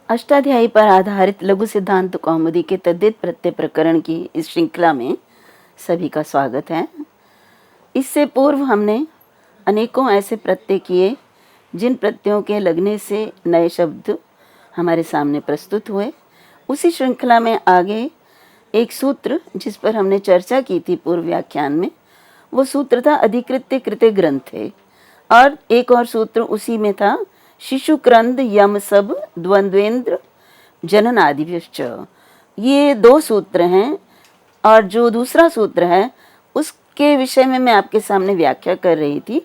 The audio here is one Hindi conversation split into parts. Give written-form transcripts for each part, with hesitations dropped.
अष्टाध्यायी पर आधारित लघु सिद्धांत कौमुदी के तद्धित प्रत्यय प्रकरण की इस श्रृंखला में सभी का स्वागत है। इससे पूर्व हमने अनेकों ऐसे प्रत्यय किए जिन प्रत्ययों के लगने से नए शब्द हमारे सामने प्रस्तुत हुए। उसी श्रृंखला में आगे एक सूत्र जिस पर हमने चर्चा की थी पूर्व व्याख्यान में, वो सूत्र था अधिकृत्य कृत्य ग्रंथे, और एक और सूत्र उसी में था शिशु क्रंद यम सब द्वंद्वेंद्र जनन आदिभ्यश्च। ये दो सूत्र हैं, और जो दूसरा सूत्र है उसके विषय में मैं आपके सामने व्याख्या कर रही थी,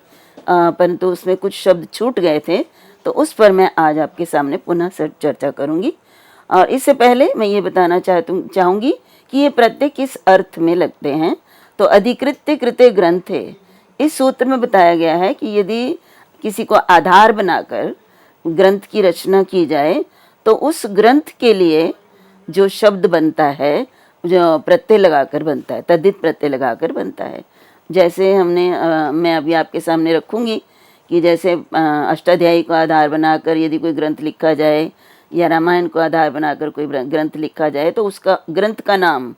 परंतु उसमें कुछ शब्द छूट गए थे, तो उस पर मैं आज आपके सामने पुनः चर्चा करूंगी। और इससे पहले मैं ये बताना चाहूँगी कि ये प्रत्यय किस अर्थ में लगते हैं। तो अधिकृत्य कृत्य ग्रंथे, इस सूत्र में बताया गया है कि यदि किसी को आधार बनाकर ग्रंथ की रचना की जाए तो उस ग्रंथ के लिए जो शब्द बनता है, जो प्रत्यय लगाकर बनता है, तद्धित प्रत्यय लगाकर बनता है। जैसे मैं अभी आपके सामने रखूंगी कि जैसे अष्टाध्यायी को आधार बनाकर यदि कोई ग्रंथ लिखा जाए या रामायण को आधार बनाकर कोई ग्रंथ लिखा जाए तो उसका ग्रंथ का नाम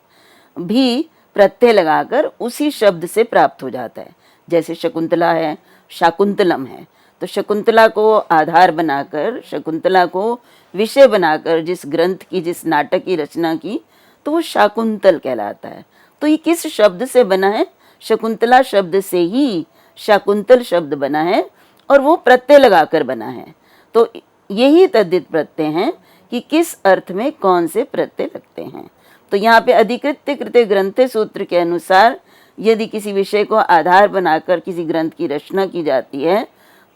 भी प्रत्यय लगाकर उसी शब्द से प्राप्त हो जाता है। जैसे शकुंतला है, शाकुंतलम है, तो शकुंतला को आधार बनाकर, शकुंतला को विषय बनाकर जिस ग्रंथ की, जिस नाटक की रचना की, तो वो शाकुंतल कहलाता है। तो ये किस शब्द से बना है? शकुंतला शब्द से ही शाकुंतल शब्द बना है, और वो प्रत्यय लगाकर बना है। तो यही तद्धित प्रत्यय हैं कि किस अर्थ में कौन से प्रत्यय लगते हैं। तो यहाँ पे अधिकृत्य कृत्य ग्रंथे सूत्र के अनुसार यदि किसी विषय को आधार बनाकर किसी ग्रंथ की रचना की जाती है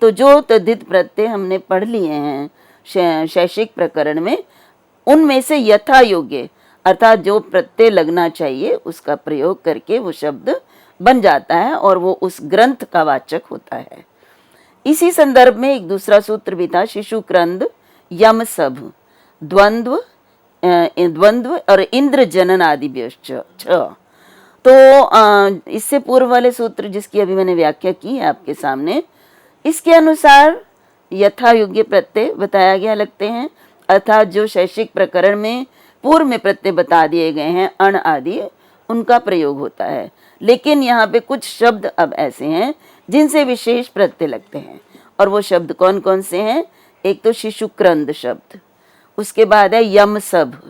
तो जो तद्धित प्रत्यय हमने पढ़ लिए हैं शैक्षिक प्रकरण में, उनमें से यथा योग्य अर्थात जो प्रत्यय लगना चाहिए उसका प्रयोग करके वो शब्द बन जाता है और वो उस ग्रंथ का वाचक होता है। इसी संदर्भ में एक दूसरा सूत्र भी था, शिशु क्रंद यम सब द्वंद्व और इंद्र जनन आदिभ्यश्च। तो इससे पूर्व वाले सूत्र जिसकी अभी मैंने व्याख्या की है आपके सामने, इसके अनुसार यथा योग्य प्रत्यय बताया गया लगते हैं, अर्थात जो शैक्षिक प्रकरण में पूर्व में प्रत्यय बता दिए गए हैं अण आदि, उनका प्रयोग होता है। लेकिन यहाँ पे कुछ शब्द अब ऐसे हैं जिनसे विशेष प्रत्यय लगते हैं, और वो शब्द कौन कौन से हैं? एक तो शिशु क्रंद शब्द, उसके बाद है यम सब।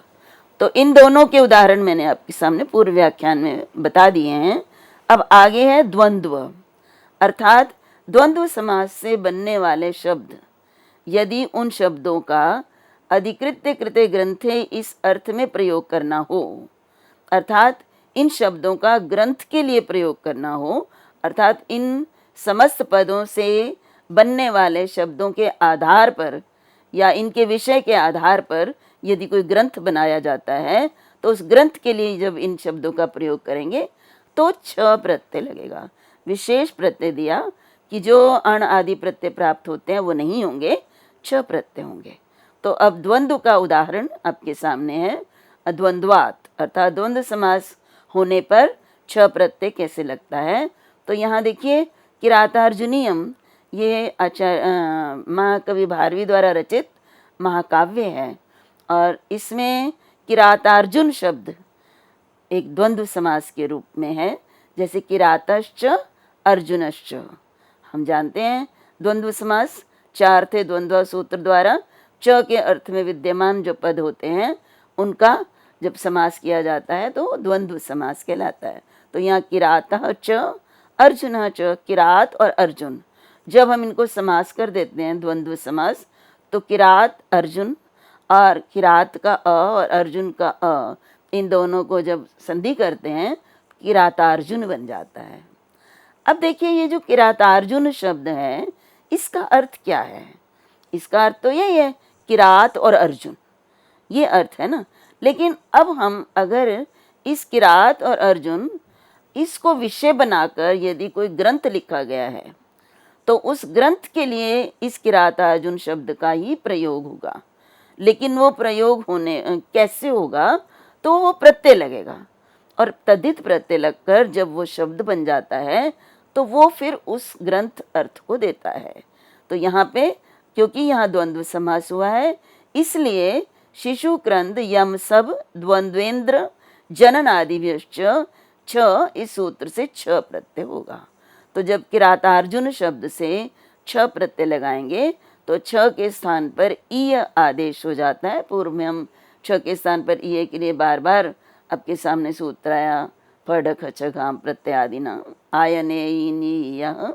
तो इन दोनों के उदाहरण मैंने आपके सामने पूर्व व्याख्यान में बता दिए हैं। अब आगे है द्वंद्व, अर्थात द्वंद्व समास से बनने वाले शब्द, यदि उन शब्दों का अधिकृत्य कृत्य ग्रंथे इस अर्थ में प्रयोग करना हो, अर्थात इन शब्दों का ग्रंथ के लिए प्रयोग करना हो, अर्थात इन समस्त पदों से बनने वाले शब्दों के आधार पर या इनके विषय के आधार पर यदि कोई ग्रंथ बनाया जाता है तो उस ग्रंथ के लिए जब इन शब्दों का प्रयोग करेंगे तो छ प्रत्यय लगेगा। विशेष प्रत्यय दिया कि जो अण आदि प्रत्यय प्राप्त होते हैं वो नहीं होंगे, छ प्रत्यय होंगे। तो अब द्वंद्व का उदाहरण आपके सामने है, द्वंद्वात, अर्थात द्वंद्व समास होने पर छ प्रत्यय कैसे लगता है। तो यहाँ देखिए, किरातार्जुनीयम ये महाकवि भारवी द्वारा रचित महाकाव्य है, और इसमें किरातार्जुन शब्द एक द्वंद्व समास के रूप में है। जैसे किरातश्च अर्जुनश्च, हम जानते हैं द्वंद्व समास चार थे द्वंद्व सूत्र द्वारा, च के अर्थ में विद्यमान जो पद होते हैं उनका जब समास किया जाता है तो द्वंद्व समास कहलाता है। तो यहाँ किरातः च अर्जुन च, किरात और अर्जुन, जब हम इनको समास कर देते हैं द्वंद्व समास, तो किरात अर्जुन और किरात का अ और अर्जुन का अ, इन दोनों को जब संधि करते हैं किरातार्जुन बन जाता है। अब देखिए, ये जो किरातार्जुन शब्द है इसका अर्थ क्या है? इसका अर्थ तो यही है, किरात और अर्जुन, ये अर्थ है ना। लेकिन अब हम अगर इस किरात और अर्जुन इसको विषय बनाकर यदि कोई ग्रंथ लिखा गया है तो उस ग्रंथ के लिए इस किरातार्जुन शब्द का ही प्रयोग होगा। लेकिन वो प्रयोग होने कैसे होगा? तो वो प्रत्यय लगेगा, और तद्धित प्रत्यय लगकर जब वो शब्द बन जाता है तो वो फिर उस ग्रंथ अर्थ को देता है। तो यहाँ पे क्योंकि यहाँ द्वंद्व समास हुआ है, इसलिए शिशु क्रंद यम सब द्वंद्वेंद्र जनन आदिभ्यश्च छ, इस सूत्र से छ प्रत्यय होगा। तो जब किरातार्जुन शब्द से छ प्रत्यय लगाएंगे तो छ के स्थान पर ईय आदेश हो जाता है। पूर्व में हम छ के स्थान पर ईय के लिए बार बार आपके सामने सूत्र आया, फड खच घाम प्रत्यय आदि न आयने यह,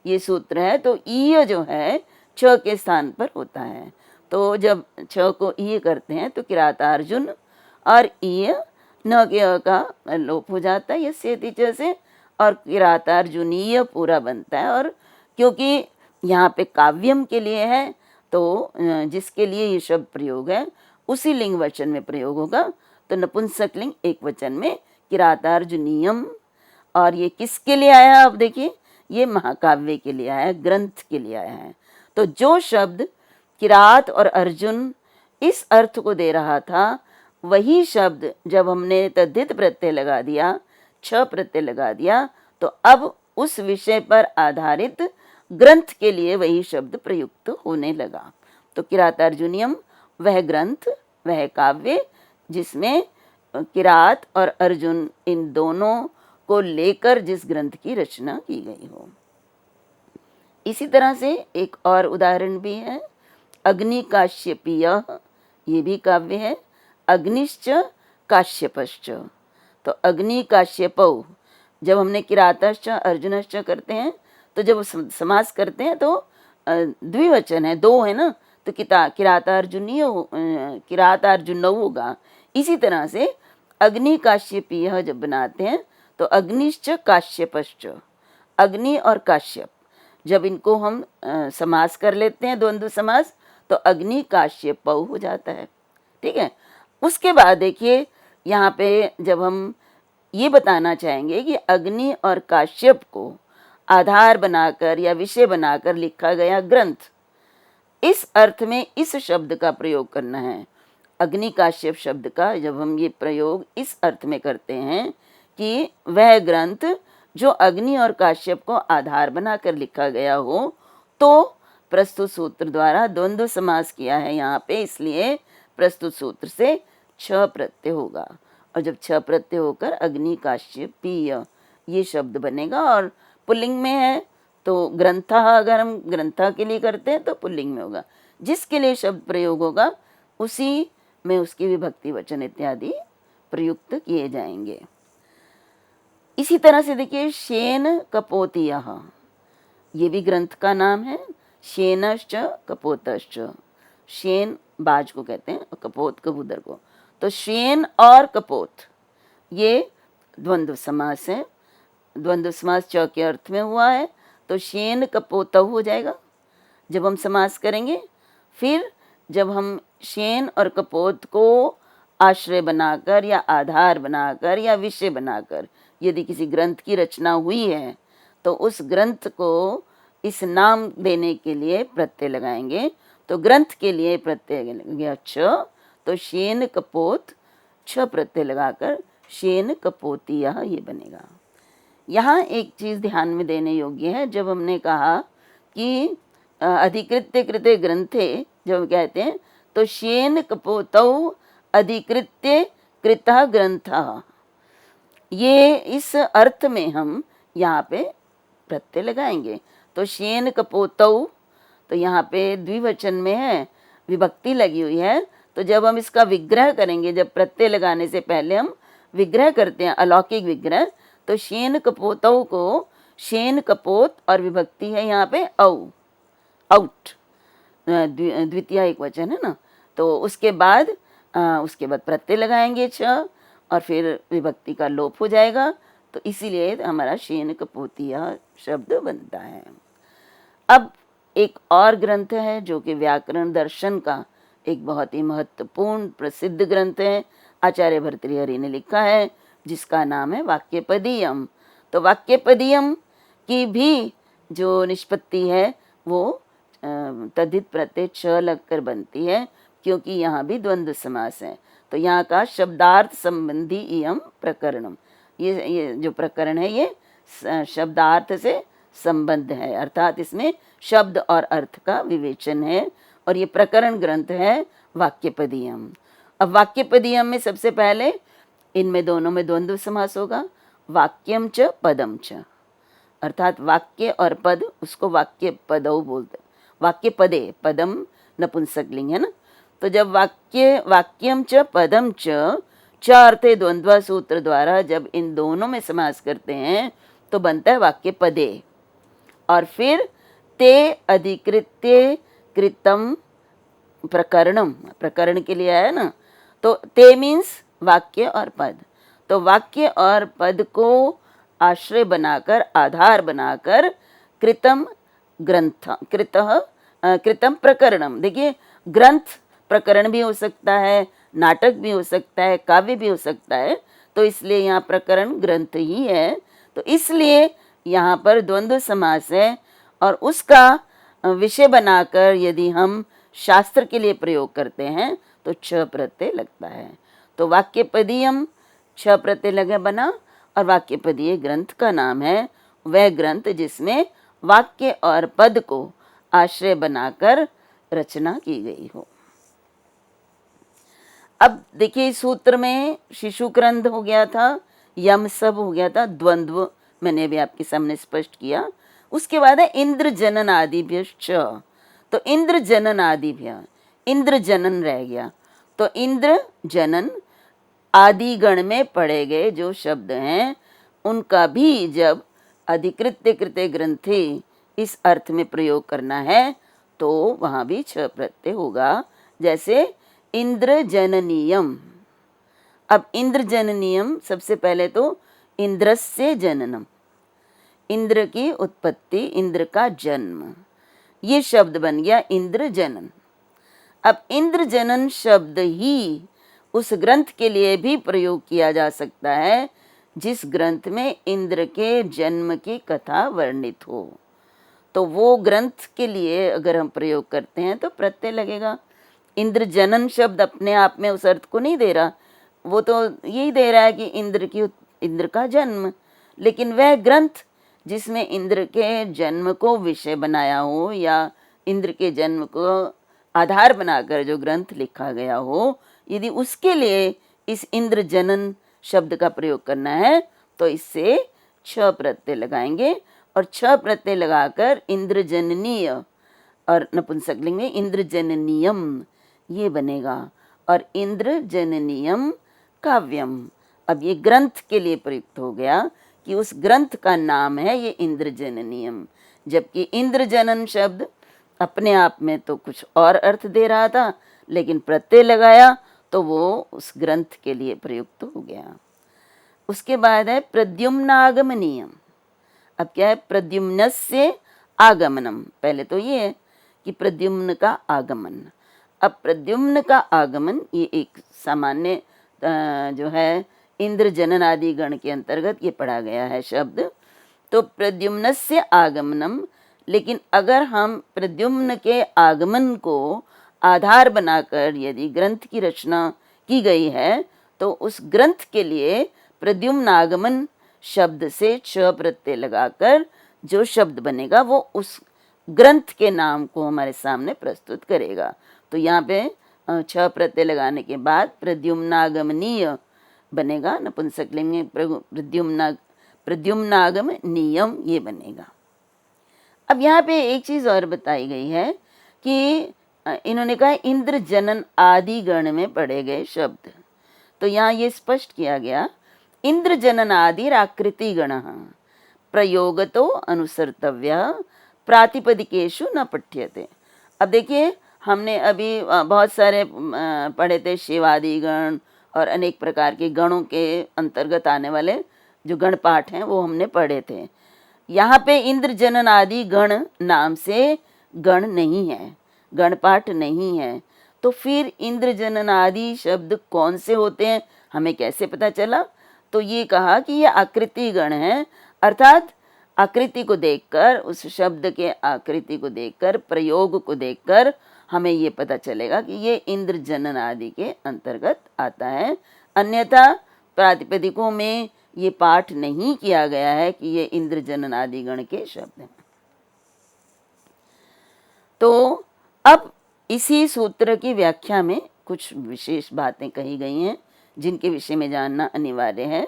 ये सूत्र है। तो ईय जो है छ के स्थान पर होता है। तो जब छ को ईय करते हैं तो किरातार्जुन और ईय न के अ का लोप हो जाता है यस्येति च से, और किरातार्जुनीय पूरा बनता है। और क्योंकि यहाँ पे काव्यम के लिए है तो जिसके लिए ये शब्द प्रयोग है उसी लिंग वचन में प्रयोग होगा। तो नपुंसक लिंग एक वचन में किरातार्जुनीयम। और ये किसके लिए आया, अब देखिए ये महाकाव्य के लिए आया है, ग्रंथ के लिए आया है। तो जो शब्द किरात और अर्जुन इस अर्थ को दे रहा था, वही शब्द जब हमने तद्धित प्रत्यय लगा दिया, छ प्रत्यय लगा दिया, तो अब उस विषय पर आधारित ग्रंथ के लिए वही शब्द प्रयुक्त होने लगा। तो किरातार्जुनियम वह ग्रंथ, वह काव्य जिसमें किरात और अर्जुन इन दोनों को लेकर जिस ग्रंथ की रचना की गई हो। इसी तरह से एक और उदाहरण भी है, अग्नि काश्यपीय, ये भी काव्य है। अग्निश्च काश्यपश्च, तो अग्नि काश्यपौ, जब हमने किरातश्च अर्जुनश्च करते हैं तो जब समास करते हैं तो द्विवचन है, दो है ना, तो किरातार्जुनीय किरातार्जुनौ होगा। इसी तरह से अग्नि काश्यपीय जब बनाते हैं तो अग्निश्च काश्यपश्च, अग्नि और काश्यप, जब इनको हम समास कर लेते हैं द्वंद्व समास, तो अग्नि काश्यपौ हो जाता है। ठीक है। उसके बाद देखिए यहाँ पे जब हम ये बताना चाहेंगे कि अग्नि और काश्यप को आधार बनाकर या विषय बनाकर लिखा गया ग्रंथ, इस अर्थ में इस शब्द का प्रयोग करना है। अग्नि काश्यप शब्द का जब हम ये प्रयोग इस अर्थ में करते हैं कि वह ग्रंथ जो अग्नि और काश्यप को आधार बनाकर लिखा गया हो, तो प्रस्तुत सूत्र द्वारा द्वंद्व समास किया है यहाँ पे, इसलिए प्रस्तुत सूत्र से छ प्रत्यय होगा। और जब छ प्रत्यय होकर अग्नि काश्यपीय ये शब्द बनेगा, और पुल्लिंग में है तो ग्रंथा, अगर हम ग्रंथा के लिए करते हैं तो पुल्लिंग में होगा। जिसके लिए शब्द प्रयोग होगा उसी में उसकी विभक्ति वचन इत्यादि प्रयुक्त किए जाएंगे। इसी तरह से देखिए शेन कपोतियः, ये भी ग्रंथ का नाम है। शेनश्च कपोतश्च, शेन बाज को कहते हैं और कपोत कबूतर को। तो शेन और कपोत ये द्वंद्व समास है। द्वंद्व समास च के अर्थ में हुआ है, तो शेन कपोतौ हो जाएगा जब हम समास करेंगे। फिर जब हम शेन और कपोत को आश्रय बनाकर या आधार बनाकर या विषय बनाकर यदि किसी ग्रंथ की रचना हुई है, तो उस ग्रंथ को इस नाम देने के लिए प्रत्यय लगाएंगे। तो ग्रंथ के लिए प्रत्यय लग छ, तो शेन कपोत छ प्रत्यय लगाकर शेन कपोतियः ये बनेगा। यहाँ एक चीज़ ध्यान में देने योग्य है, जब हमने कहा कि अधिकृत्य कृते ग्रंथे जब हम कहते हैं तो शेन कपोतौ अधिकृत्य कृतः ग्रंथः, ये इस अर्थ में हम यहाँ पे प्रत्यय लगाएंगे। तो शेन कपोतौ, तो यहाँ पे द्विवचन में है, विभक्ति लगी हुई है। तो जब हम इसका विग्रह करेंगे, जब प्रत्यय लगाने से पहले हम विग्रह करते हैं, अलौकिक विग्रह, तो शेन कपोतौ को शेन कपोत और विभक्ति है यहाँ पे औ, आउट, द्वितीय एक वचन है ना, तो उसके बाद प्रत्यय लगाएंगे छ, और फिर विभक्ति का लोप हो जाएगा। तो इसीलिए हमारा शेन कपोतियः शब्द बनता है। अब एक और ग्रंथ है जो कि व्याकरण दर्शन का एक बहुत ही महत्वपूर्ण प्रसिद्ध ग्रंथ है, आचार्य भर्तृहरि ने लिखा है, जिसका नाम है वाक्यपदीयम। तो वाक्यपदीयम की भी जो निष्पत्ति है वो तद्धित प्रत्यय छ लगकर बनती है, क्योंकि यहाँ भी द्वंद्व समास है। तो यहाँ का शब्दार्थ संबंधी इयम प्रकरणम, ये जो प्रकरण है ये शब्दार्थ से संबंध है, अर्थात इसमें शब्द और अर्थ का विवेचन है। और ये प्रकरण ग्रंथ है वाक्यपदीयम। अब वाक्यपदीयम में सबसे पहले इनमें दोनों में द्वंद्व समास होगा, वाक्यम च पदम च, अर्थात वाक्य और पद, उसको वाक्य पदौ बोलते, वाक्य पदे, पदम नपुंसकलिंग है ना। तो जब वाक्यम च पदम च अर्थे द्वंद्व सूत्र द्वारा जब इन दोनों में समास करते हैं तो बनता है वाक्य पदे। और फिर ते अधिकृत्य कृतम प्रकरणम, प्रकरण के लिए आया ना, तो ते मीन्स वाक्य और पद। तो वाक्य और पद को आश्रय बनाकर, आधार बनाकर कृतम ग्रंथ, कृतम प्रकरणम। देखिए ग्रंथ प्रकरण भी हो सकता है, नाटक भी हो सकता है, काव्य भी हो सकता है, तो इसलिए यहाँ प्रकरण ग्रंथ ही है। तो इसलिए यहाँ पर द्वंद्व समास है और उसका विषय बनाकर यदि हम शास्त्र के लिए प्रयोग करते हैं तो छ प्रत्यय लगता है। तो वाक्यपदीयम छ प्रत्यय लगे बना, और वाक्यपदीय ग्रंथ का नाम है वह ग्रंथ जिसमें वाक्य और पद को आश्रय बनाकर रचना की गई हो। अब देखिए इस सूत्र में शिशु क्रंद हो गया था, यम सब हो गया था, द्वंद्व मैंने भी आपके सामने स्पष्ट किया। उसके बाद है इंद्र जनन आदिभ्यश्च। तो इंद्र जनन आदिभ्य, इंद्र जनन रह गया, तो इंद्र जनन आदि गण में पढ़े गए जो शब्द हैं उनका भी जब अधिकृत्य कृत्य ग्रंथे इस अर्थ में प्रयोग करना है तो वहाँ भी छ प्रत्यय होगा। जैसे इंद्र जननीयम। अब इंद्र जननीयम, सबसे पहले तो इंद्रस्य जननम, इंद्र की उत्पत्ति, इंद्र का जन्म, ये शब्द बन गया इंद्र जनन। अब इंद्र जनन शब्द ही उस ग्रंथ के लिए भी प्रयोग किया जा सकता है जिस ग्रंथ में इंद्र के जन्म की कथा वर्णित हो। तो वो ग्रंथ के लिए अगर हम प्रयोग करते हैं तो प्रत्यय लगेगा। इंद्र जनन शब्द अपने आप में उस अर्थ को नहीं दे रहा, वो तो यही दे रहा है कि इंद्र का जन्म, लेकिन वह ग्रंथ जिसमें इंद्र के जन्म को विषय बनाया हो या इंद्र के जन्म को आधार बनाकर जो ग्रंथ लिखा गया हो, यदि उसके लिए इस इंद्र जनन शब्द का प्रयोग करना है तो इससे छ प्रत्यय लगाएंगे, और छ प्रत्यय लगाकर इंद्र जननीय, और नपुंसकलिंग में इंद्र जननीयम ये बनेगा, और इंद्र जननीयम काव्यम। अब ये ग्रंथ के लिए प्रयुक्त हो गया कि उस ग्रंथ का नाम है ये इंद्र जननीयम, जबकि इंद्र जनन शब्द अपने आप में तो कुछ और अर्थ दे रहा था, लेकिन प्रत्यय लगाया तो वो उस ग्रंथ के लिए प्रयुक्त हो गया। उसके बाद है प्रद्युम्नागमनीयम। अब क्या है, प्रद्युम्नस्य आगमनम। पहले तो ये है कि प्रद्युम्न का आगमन। अब प्रद्युम्न का आगमन ये एक सामान्य जो है इंद्र जनन आदि गण के अंतर्गत ये पढ़ा गया है शब्द। तो प्रद्युम्नस्य आगमनम, लेकिन अगर हम प्रद्युम्न के आगमन को आधार बनाकर यदि ग्रंथ की रचना की गई है तो उस ग्रंथ के लिए प्रद्युम्न आगमन शब्द से छ प्रत्यय लगाकर जो शब्द बनेगा वो उस ग्रंथ के नाम को हमारे सामने प्रस्तुत करेगा। तो यहाँ पे छ प्रत्यय लगाने के बाद प्रद्युम्नागमनीय बनेगा, नपुंसकलिंग में प्रद्युम्नागमनीयम ये बनेगा। अब यहाँ पे एक चीज़ और बताई गई है कि इन्होंने कहा इंद्र जनन आदि गण में पढ़े गए शब्द, तो यहाँ ये स्पष्ट किया गया इंद्र जनन आदि आकृति गण प्रयोगतो अनुसर्तव्य प्रातिपदिकेषु न पठ्यते। अब देखिए हमने अभी बहुत सारे पढ़े थे शिवादि गण और अनेक प्रकार के गणों के अंतर्गत आने वाले जो गण पाठ हैं वो हमने पढ़े थे। यहाँ पे इंद्र जनन आदि गण नाम से गण नहीं है, गण पाठ नहीं है, तो फिर इंद्र जनन आदि शब्द कौन से होते हैं हमें कैसे पता चला? तो ये कहा कि ये आकृति गण है, अर्थात आकृति को देखकर, उस शब्द के आकृति को देखकर, प्रयोग को देखकर हमें ये पता चलेगा कि ये इंद्र जनन आदि के अंतर्गत आता है। अन्यथा प्रातिपदिकों में ये पाठ नहीं किया गया है कि ये इंद्र जनन आदि गण के शब्द हैं। तो अब इसी सूत्र की व्याख्या में कुछ विशेष बातें कही गई हैं जिनके विषय में जानना अनिवार्य है।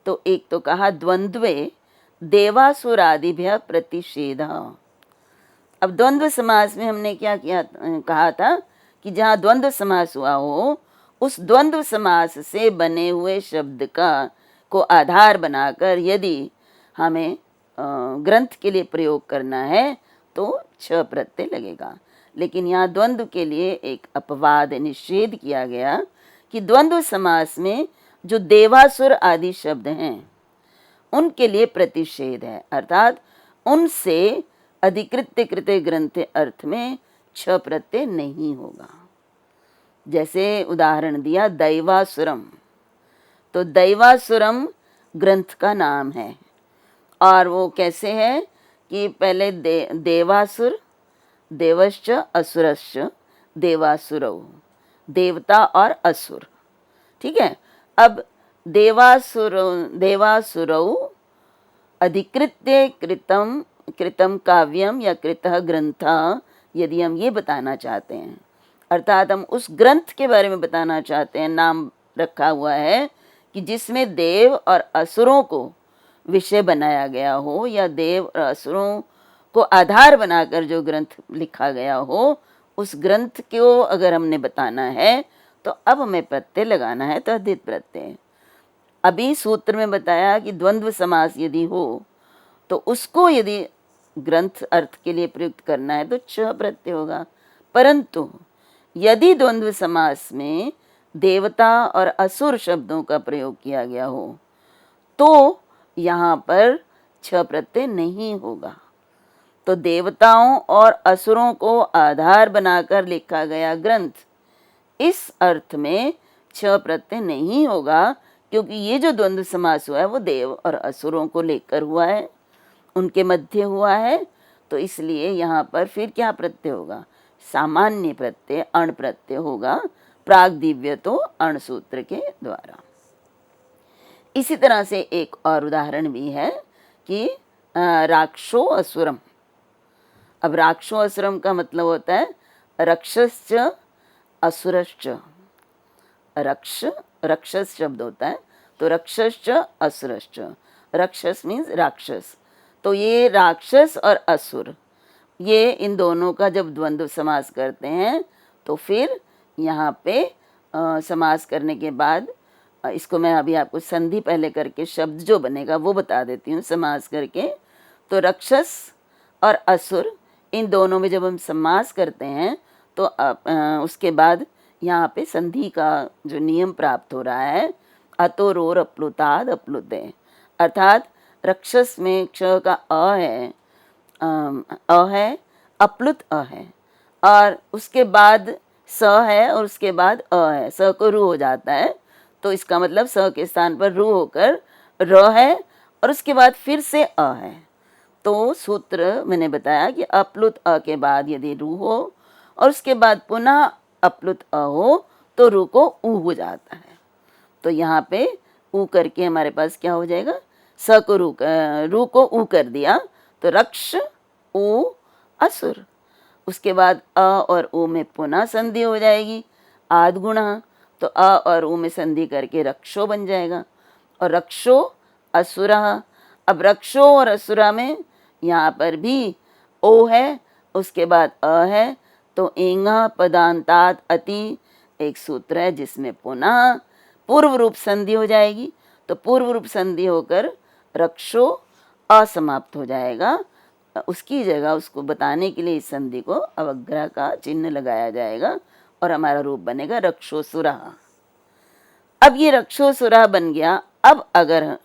तो एक तो कहा द्वंद्वे देवासुरादिभ्य प्रतिषेध। अब द्वंद्व समास में हमने क्या किया, कहा था कि जहाँ द्वंद्व समास हुआ हो उस द्वंद्व समास से बने हुए शब्द का को आधार बनाकर यदि हमें ग्रंथ के लिए प्रयोग करना है तो छ प्रत्यय लगेगा। लेकिन यहाँ द्वंद्व के लिए एक अपवाद निषेध किया गया कि द्वंद्व समास में जो देवासुर आदि शब्द हैं उनके लिए प्रतिषेध है, अर्थात उनसे अधिकृत्य कृत्य ग्रंथ अर्थ में छ प्रत्यय नहीं होगा। जैसे उदाहरण दिया दैवासुरम, तो दैवासुरम ग्रंथ का नाम है और वो कैसे है कि पहले देवासुर, देवश्च असुरश्च देवासुरौ, देवता और असुर, ठीक है। अब देवासुरौ अधिकृत्य कृतम काव्यम या कृतः ग्रंथ, यदि हम ये बताना चाहते हैं, अर्थात हम उस ग्रंथ के बारे में बताना चाहते हैं, नाम रखा हुआ है कि जिसमें देव और असुरों को विषय बनाया गया हो या देव और असुरों को आधार बनाकर जो ग्रंथ लिखा गया हो, उस ग्रंथ को अगर हमने बताना है तो अब हमें प्रत्यय लगाना है, तो अधित प्रत्यय। अभी सूत्र में बताया कि द्वंद्व समास यदि हो तो उसको यदि ग्रंथ अर्थ के लिए प्रयुक्त करना है तो छ प्रत्यय होगा। परंतु यदि द्वंद्व समास में देवता और असुर शब्दों का प्रयोग किया गया हो तो यहाँ पर छ प्रत्यय नहीं होगा। तो देवताओं और असुरों को आधार बनाकर लिखा गया ग्रंथ, इस अर्थ में छ प्रत्यय नहीं होगा, क्योंकि ये जो द्वंद्व समास हुआ है वो देव और असुरों को लेकर हुआ है, उनके मध्य हुआ है। तो इसलिए यहाँ पर फिर क्या प्रत्यय होगा, सामान्य प्रत्यय अण प्रत्यय होगा, प्राग दिव्य तो अण सूत्र के द्वारा। इसी तरह से एक और उदाहरण भी है कि राक्षो असुरम। अब राक्षो असुरम का मतलब होता है रक्षश्च असुरश्च, रक्षस शब्द होता है, तो रक्षश्च असुरश्च, रक्षस मीन्स राक्षस। तो ये राक्षस और असुर, ये इन दोनों का जब द्वंद्व समास करते हैं तो फिर यहाँ पे समास करने के बाद इसको मैं अभी आपको संधि पहले करके शब्द जो बनेगा वो बता देती हूँ समास करके। तो रक्षस और असुर इन दोनों में जब हम समास करते हैं तो उसके बाद यहाँ पे संधि का जो नियम प्राप्त हो रहा है, अतो रोर अप्लुताद अप्लुते, अर्थात रक्षस में क्ष का अ है, अप्लुत अ है, और उसके बाद स है और उसके बाद अ है, स को रू हो जाता है, तो इसका मतलब स के स्थान पर रू होकर र है और उसके बाद फिर से अ है। तो सूत्र मैंने बताया कि अप्लुत अ के बाद यदि रू हो और उसके बाद पुनः अप्लुत अ हो तो रू को ऊ हो जाता है। तो यहाँ पे ऊ करके हमारे पास क्या हो जाएगा, स को रू को ऊ कर दिया तो रक्ष ऊ असुर। उसके बाद अ और ऊ में पुनः संधि हो जाएगी आद गुणा, तो अ और ऊ में संधि करके रक्षो बन जाएगा और रक्षो असुरा। अब रक्षो और असुरा में यहाँ पर भी ओ है, उसके बाद अ है, तो एंगा पदांतात अति एक सूत्र है जिसमें पुनः पूर्व रूप संधि हो जाएगी, तो पूर्व रूप संधि होकर रक्षो असमाप्त हो जाएगा। उसकी जगह उसको बताने के लिए इस संधि को अवग्रह का चिन्ह लगाया जाएगा और हमारा रूप बनेगा रक्षोसुरा। अब ये रक्षोसुरा बन गया। अब अगर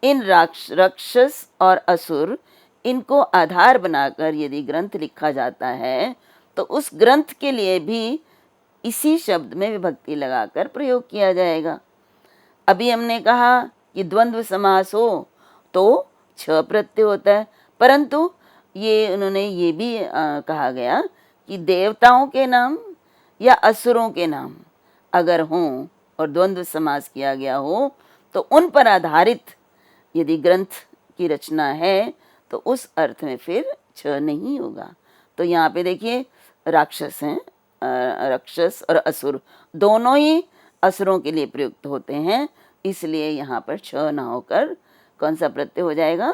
इन राक्षस और असुर इनको आधार बनाकर यदि ग्रंथ लिखा जाता है तो उस ग्रंथ के लिए भी इसी शब्द में विभक्ति लगाकर प्रयोग किया जाएगा। अभी हमने कहा कि द्वंद्व समास हो तो छ प्रत्यय होता है, परंतु ये उन्होंने ये भी कहा गया कि देवताओं के नाम या असुरों के नाम अगर हों और द्वंद्व समास किया गया हो तो उन पर आधारित यदि ग्रंथ की रचना है तो उस अर्थ में फिर छ नहीं होगा। तो यहाँ पे देखिए राक्षस हैं, राक्षस और असुर दोनों ही असुरों के लिए प्रयुक्त होते हैं, इसलिए यहाँ पर छ ना होकर कौन सा प्रत्यय हो जाएगा,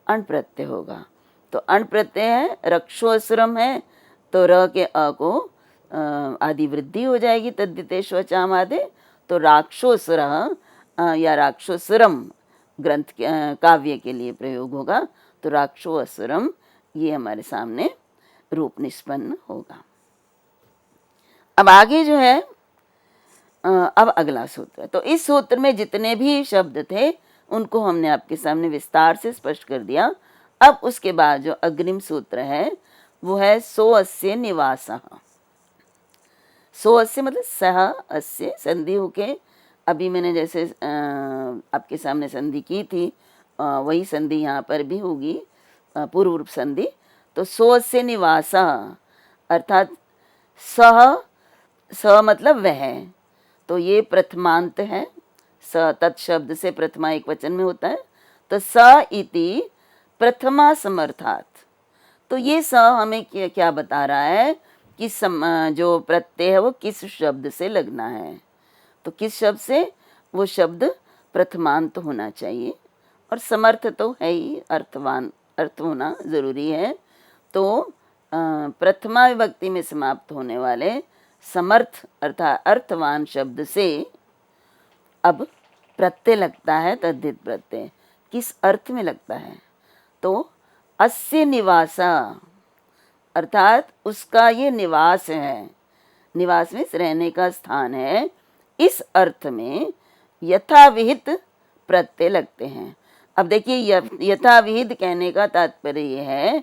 अण प्रत्यय होगा। तो अण प्रत्यय है, रक्षो असुरम है, तो र के अ को आदि वृद्धि हो जाएगी, तद्दितेषु अचाम आदे, तो राक्षोसुरः या राक्षोसुरम ग्रंथ के काव्य के लिए प्रयोग होगा, तो राक्षो असुरम ये हमारे सामने रूप निष्पन्न होगा। अब आगे जो है अब अगला सूत्र है। तो इस सूत्र में जितने भी शब्द थे उनको हमने आपके सामने विस्तार से स्पष्ट कर दिया। अब उसके बाद जो अग्रिम सूत्र है वो है सो अस्य निवासः। सो अस्य मतलब सह अस्य संधि होके, अभी मैंने जैसे आपके सामने संधि की थी वही संधि यहाँ पर भी होगी, पूर्व रूप संधि। तो सो अस्य निवासः अर्थात सह, स मतलब वह, तो ये प्रथमांत है, स तत् शब्द से प्रथमा एक वचन में होता है, तो स इति प्रथमा समर्थात्। तो ये स हमें क्या बता रहा है कि जो प्रत्यय है वो किस शब्द से लगना है, तो किस शब्द से, वो शब्द प्रथमांत होना चाहिए, और समर्थ तो है ही, अर्थवान, अर्थ होना जरूरी है। तो प्रथमा विभक्ति में समाप्त होने वाले समर्थ अर्थात अर्थवान शब्द से अब प्रत्यय लगता है, तद्धित प्रत्यय किस अर्थ में लगता है, तो अस्य निवासा अर्थात उसका ये निवास है, निवास में रहने का स्थान है, इस अर्थ में यथाविहित प्रत्यय लगते हैं। अब देखिए यथाविहित कहने का तात्पर्य ये है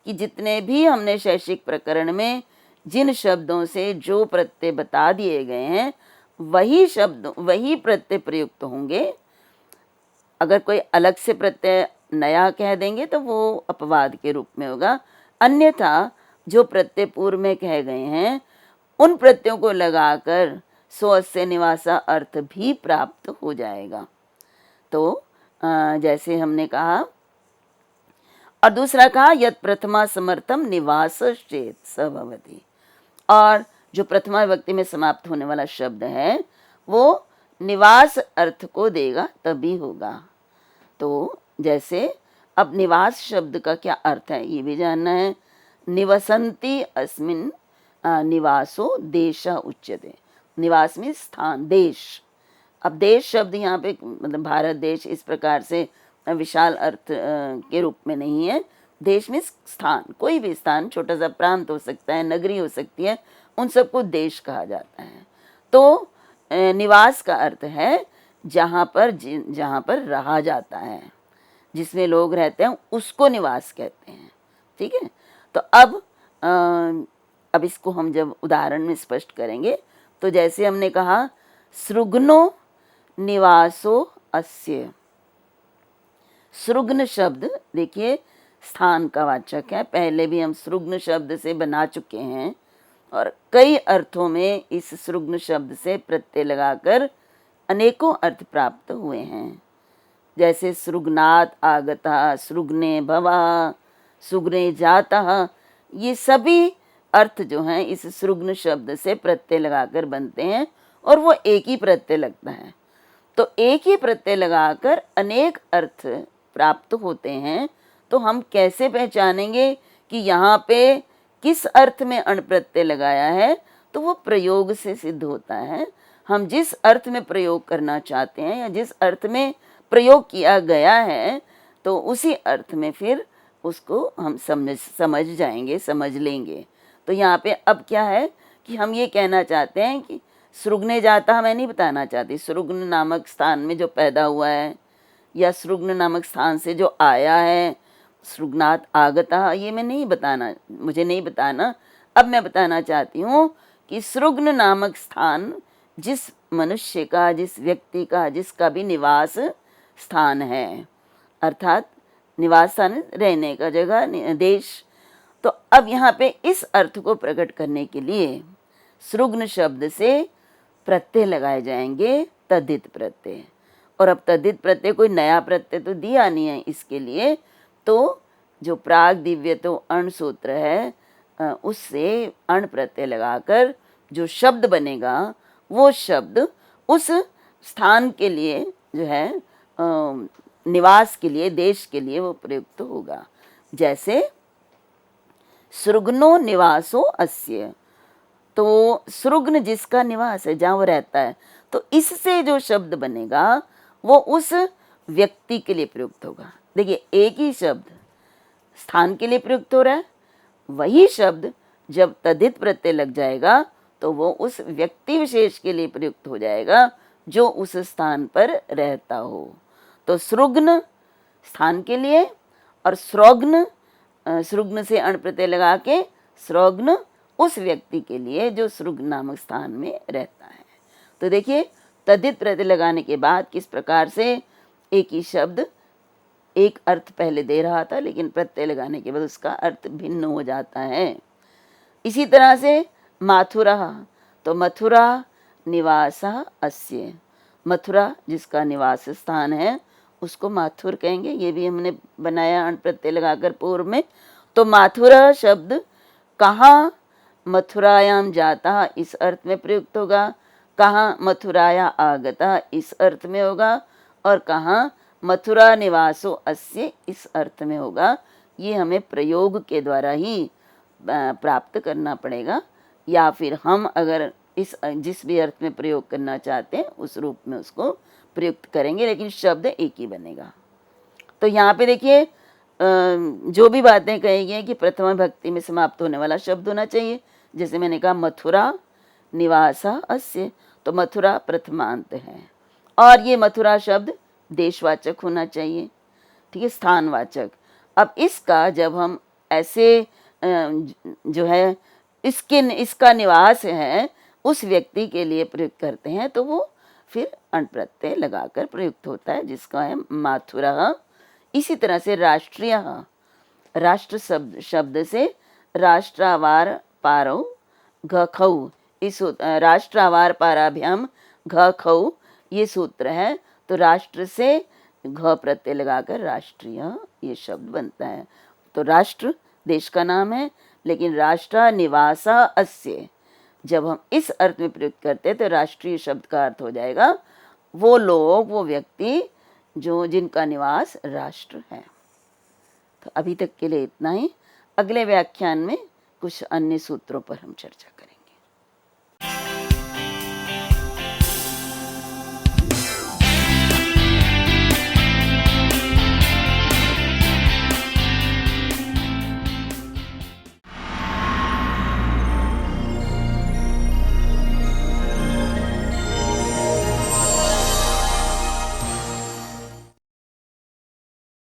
कि जितने भी हमने शैक्षिक प्रकरण में जिन शब्दों से जो प्रत्यय बता दिए गए हैं वही शब्द वही प्रत्यय प्रयुक्त होंगे। अगर कोई अलग से प्रत्यय नया कह देंगे तो वो अपवाद के रूप में होगा, अन्यथा जो प्रत्यय पूर्व में कहे गए हैं उन प्रत्ययों को लगाकर सो अस्य निवासा अर्थ भी प्राप्त हो जाएगा। तो जैसे हमने कहा, और दूसरा कहा यत् प्रथमा समर्थम निवास चेत स भवति, और जो प्रथमा विभक्ति में समाप्त होने वाला शब्द है वो निवास अर्थ को देगा तभी होगा। तो जैसे अब निवास शब्द का क्या अर्थ है ये भी जानना है। निवसन्ति अस्मिन् निवासो देश उच्यते, निवास में स्थान, देश। अब देश शब्द यहाँ पे मतलब भारत देश इस प्रकार से विशाल अर्थ के रूप में नहीं है। देश में स्थान, कोई भी स्थान, छोटा सा प्रांत हो सकता है, नगरी हो सकती है, उन सबको देश कहा जाता है। तो निवास का अर्थ है जहाँ पर रहा जाता है, जिसमें लोग रहते हैं उसको निवास कहते हैं। ठीक है, तो अब इसको हम जब उदाहरण में स्पष्ट करेंगे, तो जैसे हमने कहा सृग्नो निवासो अस्य, सृग्न शब्द देखिए स्थान का वाचक है, पहले भी हम सृग्न शब्द से बना चुके हैं और कई अर्थों में इस सृग्न शब्द से प्रत्यय लगाकर अनेकों अर्थ प्राप्त हुए हैं। जैसे सृग्नात् आगतः, सृग्ने भवः, सृग्ने जातः, ये सभी अर्थ जो हैं इस सृग्न शब्द से प्रत्यय लगाकर बनते हैं और वो एक ही प्रत्यय लगता है। तो एक ही प्रत्यय लगाकर अनेक अर्थ प्राप्त होते हैं। तो हम कैसे पहचानेंगे कि यहाँ पे किस अर्थ में अण प्रत्यय लगाया है, तो वो प्रयोग से सिद्ध होता है। हम जिस अर्थ में प्रयोग करना चाहते हैं या जिस अर्थ में प्रयोग किया गया है तो उसी अर्थ में फिर उसको हम समझ जाएंगे, समझ लेंगे। तो यहाँ पे अब क्या है कि हम ये कहना चाहते हैं कि सृग्ने जाता, मैं नहीं बताना चाहती सृग्न नामक स्थान में जो पैदा हुआ है या सृग्न नामक स्थान से जो आया है, सृग्नात् आगतः, ये मैं नहीं बताना, मुझे नहीं बताना। अब मैं बताना चाहती हूँ कि सृग्न नामक स्थान जिस मनुष्य का, जिस व्यक्ति का, जिसका भी निवास स्थान है, अर्थात निवास स्थान रहने का जगह, देश। तो अब यहाँ पे इस अर्थ को प्रकट करने के लिए सृग्न शब्द से प्रत्यय लगाए जाएंगे, तद्धित प्रत्यय। और अब तद्धित प्रत्यय कोई नया प्रत्यय तो दिया नहीं है इसके लिए, तो जो प्राग दिव्य तो अण सूत्र है उससे अण प्रत्यय लगाकर जो शब्द बनेगा वो शब्द उस स्थान के लिए जो है निवास के लिए, देश के लिए वो प्रयुक्त होगा। जैसे सृग्नो निवासो अस्य, तो सृग्न जिसका निवास है, जहाँ वो रहता है, तो इससे जो शब्द बनेगा वो उस व्यक्ति के लिए प्रयुक्त होगा। देखिए एक ही शब्द स्थान के लिए प्रयुक्त हो रहा है, वही शब्द जब तद्धित प्रत्यय लग जाएगा तो वो उस व्यक्ति विशेष के लिए प्रयुक्त हो जाएगा जो उस स्थान पर रहता हो। तो सृग्न स्थान के लिए और स्रोग्न, सृग्न से अण प्रत्यय लगा के स्रोग्न उस व्यक्ति के लिए जो सृग्न नामक स्थान में रहता है। तो देखिए तद्धित प्रत्यय लगाने के बाद किस प्रकार से एक ही शब्द एक अर्थ पहले दे रहा था, लेकिन प्रत्यय लगाने के बाद उसका अर्थ भिन्न हो जाता है। इसी तरह से माथुरा, तो मथुरा निवासा अस्य, मथुरा जिसका निवास स्थान है उसको माथुर कहेंगे। ये भी हमने बनाया अण प्रत्यय लगाकर पूर्व में। तो माथुरा शब्द कहाँ मथुरायाम जाता इस अर्थ में प्रयुक्त होगा, कहाँ मथुराया आगता इस अर्थ में होगा, और कहाँ मथुरा निवासो अस्य इस अर्थ में होगा। ये हमें प्रयोग के द्वारा ही प्राप्त करना पड़ेगा, या फिर हम अगर इस जिस भी अर्थ में प्रयोग करना चाहते हैं उस रूप में उसको प्रयुक्त करेंगे, लेकिन शब्द एक ही बनेगा। तो यहाँ पे देखिए जो भी बातें कही गई हैं कि प्रथमा भक्ति में समाप्त होने वाला शब्द होना चाहिए। जैसे मैंने कहा मथुरा निवासा अस्य, तो मथुरा प्रथमांत है, और ये मथुरा शब्द देशवाचक होना चाहिए, ठीक है, स्थानवाचक। अब इसका जब हम ऐसे जो है इसका निवास है उस व्यक्ति के लिए प्रयुक्त करते हैं तो वो फिर अण प्रत्यय लगाकर प्रयुक्त होता है, जिसका है माथुरा। इसी तरह से राष्ट्रीय, राष्ट्र शब्द से राष्ट्रावार पारौ घ खौ, इस राष्ट्रावार पाराभ्याम घ खौ ये सूत्र है। तो राष्ट्र से घ प्रत्यय लगाकर राष्ट्रीय ये शब्द बनता है। तो राष्ट्र देश का नाम है, लेकिन राष्ट्र निवासा अस्य जब हम इस अर्थ में प्रयुक्त करते हैं तो राष्ट्रीय शब्द का अर्थ हो जाएगा वो लोग, वो व्यक्ति जो जिनका निवास राष्ट्र है। तो अभी तक के लिए इतना ही। अगले व्याख्यान में कुछ अन्य सूत्रों पर हम चर्चा करेंगे।